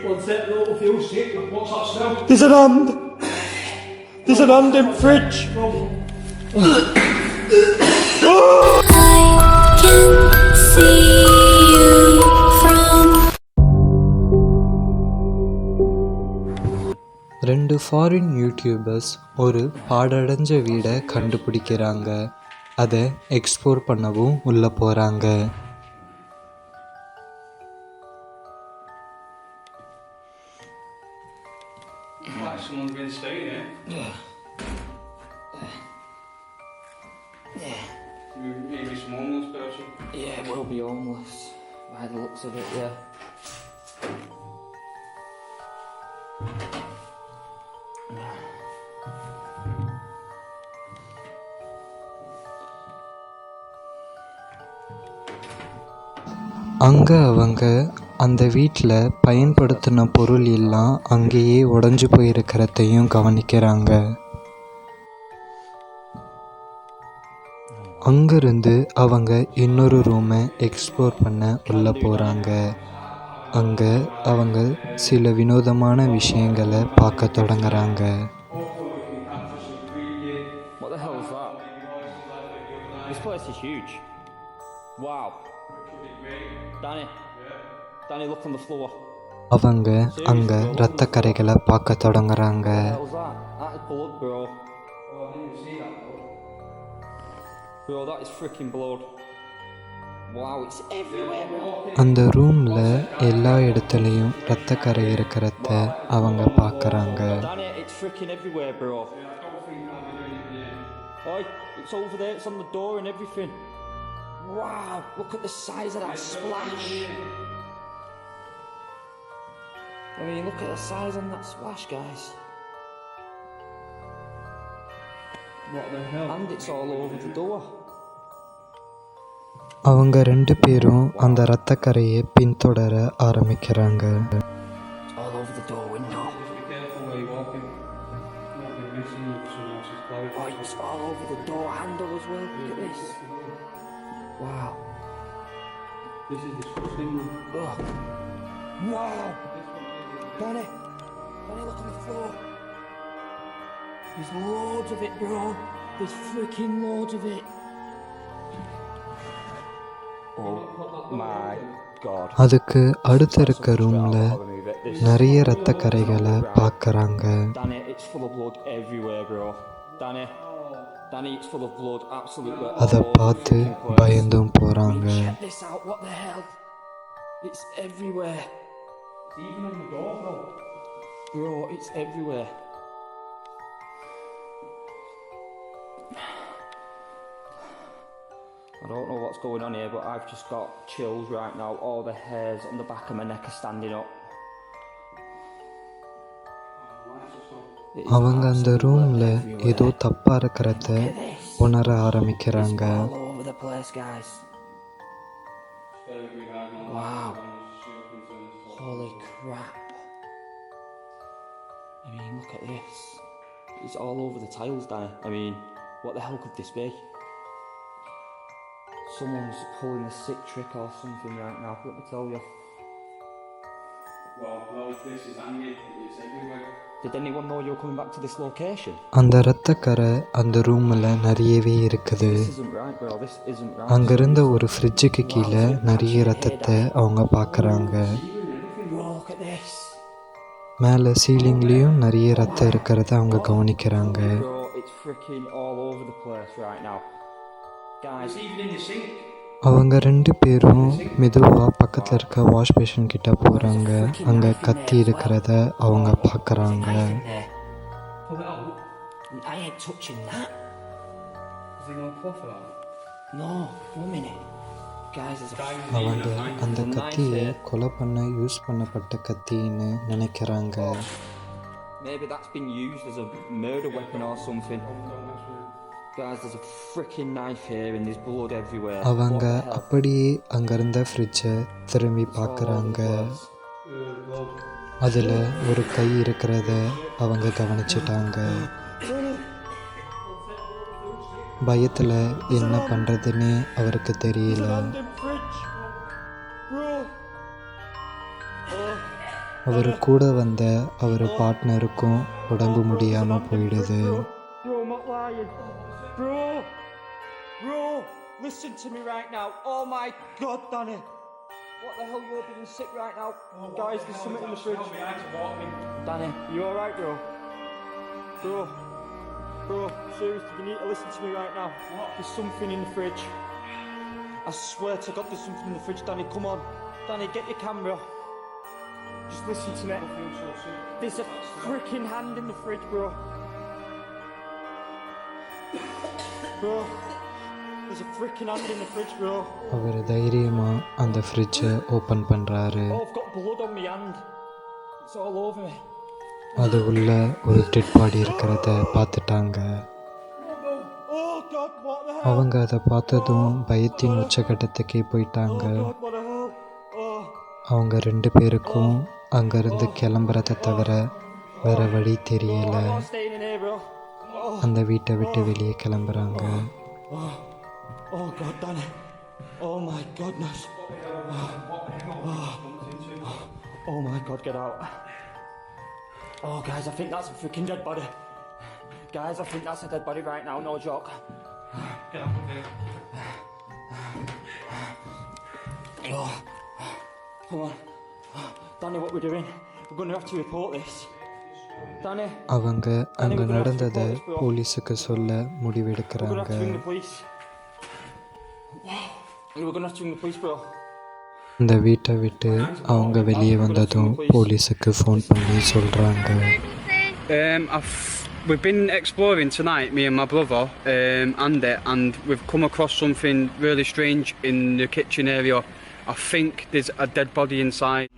One sec, little feel sick. What's that smell? There's an hand. There's an hand in fridge. I can see you from. ரெண்டு foreign YouTubers ஒரு பாழடைஞ்ச வீடை கண்டுபிடிக்கிறாங்க. அதை explore பண்ணவும் உள்ளே போகிறாங்க. Someone's been staying here. Maybe some homeless person. Yeah, it will be homeless by the looks of it, yeah. அங்கே அவங்க அந்த வீட்டில் பயன்படுத்தின பொருள் எல்லாம் அங்கேயே உடஞ்சி போயிருக்கிறதையும் கவனிக்கிறாங்க. அங்கேருந்து அவங்க இன்னொரு ரூமை எக்ஸ்ப்ளோர் பண்ண உள்ளே போகிறாங்க. அங்கே அவங்க சில வினோதமான விஷயங்களை பார்க்க தொடங்குறாங்க. What the hell is that? This place is huge. Wow. Danny, look on the floor. அவங்க அங்கே இரத்த கரைகளை பார்க்க தொடங்குறாங்க. What was that? That is blood, bro. Bro, that is freaking blood. Wow, it's everywhere, bro. அந்த ரூமில் எல்லா இடத்துலையும் இரத்த கரை இருக்கிறத அவங்க பார்க்குறாங்க. Danny, it's freaking everywhere, bro. Oi, it's over there, it's on the door and everything. Wow, look at the size of that splash. I mean, look at the size on that splash, guys. What the hell? And it's all over the door. அவங்க ரெண்டு பேரும் அந்த இரத்த கரையை பின்தொடர ஆரம்பிக்கிறாங்க. All over the door window. Be careful where you're walking. Might be missing someone else's clothes. Oh, it's all over the door handle as well. Look at this. Wow. This is disgusting. Oh. Wow. Danny, look on the floor. There's loads of it, bro. There's freaking loads of it. Oh my god. அதுக்கு அடுத்த இருக்க ரூமில் நிறைய இரத்த கரைகளை பார்க்குறாங்க. Danny, it's full of blood everywhere, bro. Danny, it's full of blood, absolutely. அதை பார்த்து பயந்தும் போகிறாங்க. Check this out, what the hell? It's everywhere. It's even on the door, bro. Bro, it's everywhere. I don't know what's going on here, but I've just got chills right now. All the hairs on the back of my neck are standing up. அவங்க அந்த ரூமில் ஏதோ தப்பாக இருக்கிறத உணர ஆரம்பிக்கிறாங்க. All over the place, guys. Wow. Holy crap. I mean, look at this. It's all over the tiles, Danny. I mean, what the hell could this be? Someone's pulling a sick trick or something right now, let me tell you. Well, this is hanging. It's everywhere. Did anyone know you were coming back to this location? அந்த இரத்த கரை அந்த ரூமில் நிறையவே இருக்குது. This isn't right, bro. This isn't right. அங்கிருந்த ஒரு ஃப்ரிட்ஜுக்கு கீழே நிறைய இரத்தத்தை அவங்க பார்க்குறாங்க. Bro, look at this. மேலே சீலிங்லேயும் நிறைய இரத்தம் இருக்கிறத அவங்க கவனிக்கிறாங்க. Bro, it's freaking all over the place right now. Guys, It's even in the sink. அவங்க ரெண்டு பேரும் மெதுவாக பக்கத்தில் இருக்க வாஷ் பேஷன் கிட்ட போகிறாங்க. அங்கே கத்தி இருக்கிறத அவங்க பார்க்குறாங்க. Pull it out. I ain't touching that. Is there no cloth for that? No, one minute. Guys, there's a அவங்க அந்த கத்தியை கொலை பண்ண யூஸ் பண்ணப்பட்ட கத்தின்னு நினைக்கிறாங்க. maybe that's been used as a murder weapon or something. Guys, there's a freaking knife here and there's blood everywhere. அவங்க அப்படியே அங்கிருந்த ஃப்ரிட்ஜை திரும்பி பார்க்குறாங்க. அதில் ஒரு கை இருக்கிறத அவங்க கவனிச்சிட்டாங்க. பயத்தில் என்ன பண்ணுறதுன்னு அவருக்கு தெரியல. அவர் கூட வந்த அவர் பார்ட்னருக்கும் உடம்பு முடியாமல் போயிடுது. Bro, I'm not lying. Bro, listen to me right now. Oh my God, Danny. What the hell, you're being sick right now. Guys, there's something in the fridge. Danny, you alright, bro? Bro, seriously, you need to listen to me right now. There's something in the fridge. I swear to God, there's something in the fridge. Danny, come on. Danny, get your camera. Just listen to me. There's a freaking hand in the fridge, bro. There's a freaking hand in the fridge, bro. அவர் தைரியமாக அந்த ஃப்ரிட்ஜை open பண்ணுறாரு. Oh, I've got blood on my hand. It's all over me. அது உள்ள ஒரு dead body இருக்கிறத பார்த்துட்டாங்க. Oh God, what the hell? அவங்க அதை பார்த்ததும் பயத்தின் உச்சகட்டத்துக்கே போயிட்டாங்க. Oh God, what the hell? Oh. அவங்க 2 பேருக்கும் அங்கேருந்து கிளம்புறதை தவிர வேற வழி தெரியல. I'm not staying in here, bro. அந்த வீட்டை விட்டு வெளியே கிளம்புறாங்க. Oh God, Danny. Oh my goodness. Oh my God, get out. Oh guys, I think that's a freaking dead body. Guys, I think that's a dead body right now, no joke. Get up with here. Oh. Come on. Danny, what we're doing? We're going to have to report this. Danny. அவங்க அங்கே நடந்ததை போலீஸுக்கு சொல்ல We're going to முடிவெடுக்கிறாங்க. have to ring the police. We're going to have to ring the police, bro. இந்த வீட்டை விட்டு அவங்க வெளியே வந்ததும் போலீஸுக்கு ஃபோன் பண்ணி சொல்கிறாங்க. We've been exploring tonight, me and my brother, and we've come across something really strange in the kitchen area. I think there's a dead body inside.